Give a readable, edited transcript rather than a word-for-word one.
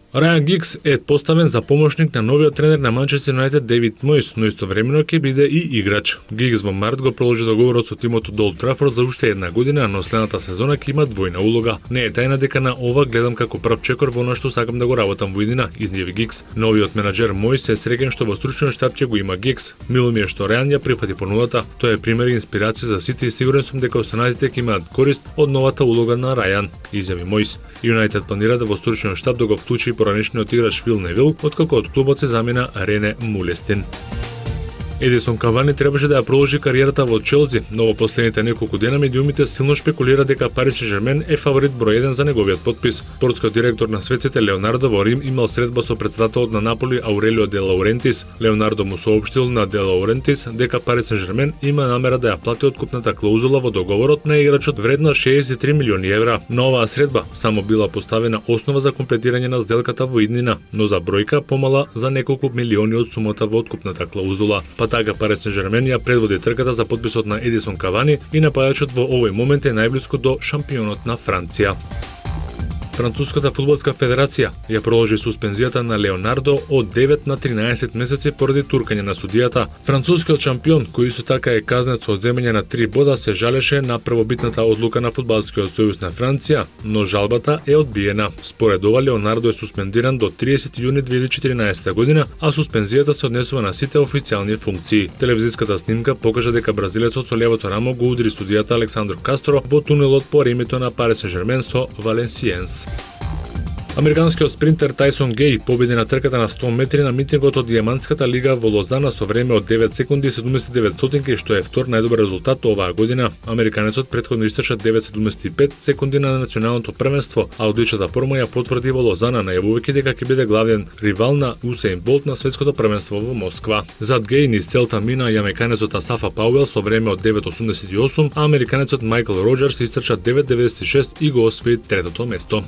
Рајан Гигс е поставен за помошник на новиот тренер на Манчестер Юнайтед Дейвид Мојс, но истовремено ќе биде и играч. Гигс во март го продолжи договорот со тимот од Олд Трафорд за уште една година, но следната сезона ќе има двојна улога. Не е тајна дека на ова гледам како прв чекор во она што сакам да го работам во иднина, изјави Гигс. Новиот менаџер Мојс е среќен што во стручниот штаб ќе го има Гигс. Мило ми е што Рајан ја прифати понудата. Тоа е пример и инспирација за сите и сигурен сум дека останатите ќе имаат корист од новата улога на Рајан, изјави Мојс. Юнайтед планира да во стручниот штаб да го вклучи поранешниот играч Фил Невил, откако од клубот се замена Рене Мулестин. Едисон Кавани требаше да ја продолжи кариерата во Челси, но во последните неколку дена медиумите силно шпекулира дека Пари Сен-Жермен е фаворит број 1 за неговиот подпис. Спортскиот директор на светците Леонардо во Рим имал средба со претседателот на Наполи Аурелио де Лаурентис. Леонардо му соопштил на де Лаурентис дека Пари Сен-Жермен има намера да ја плати откупната клаузула во договорот на играчот вредна 63 милиони евра. На оваа средба само била поставена основа за комплетирање на сделката во иднина, но за бројка помала за неколку милиони од сумата во откупната клаузула. Така Пари Сен-Жермен ја предводи трката за подписот на Едисон Кавани и напајачот во овој момент е најблиску до шампионот на Франција. Француската фудбалска федерација ја продолжи суспензијата на Леонардо од 9 на 13 месеци поради туркање на судијата. Францускиот шампион, кој исто така е казнет со одземање на 3 бода, се жалеше на првобитната одлука на фудбалскиот сојуз на Франција, но жалбата е одбиена. Според ова Леонардо е суспендиран до 30 јуни 2014 година, а суспензијата се однесува на сите официјални функции. Телевизиската снимка покажа дека бразилецот со левото рамо го удри судијата Александро Кастро во тунелот по ремето на Пари Сен-Жермен со Валенсиенс. Американскиот спринтер Тајсон Геј победи на трката на 100 метри на митингот од Дијамантската лига во Лозана со време од 9 секунди и 79 што е втор најдобар резултат оваа година. Американецот претходно истрча 9:75 секунди на националното првенство, а одличната форма ја потврди во Лозана, најавувајќи дека ќе биде главен ривал на Усеин Болт на светското првенство во Москва. Зад Геј низ целта мина јамајканецот Асафа Пауел со време од 9:88, а американецот Мајкл Роџерс истрча 9:96 и го освои третото место.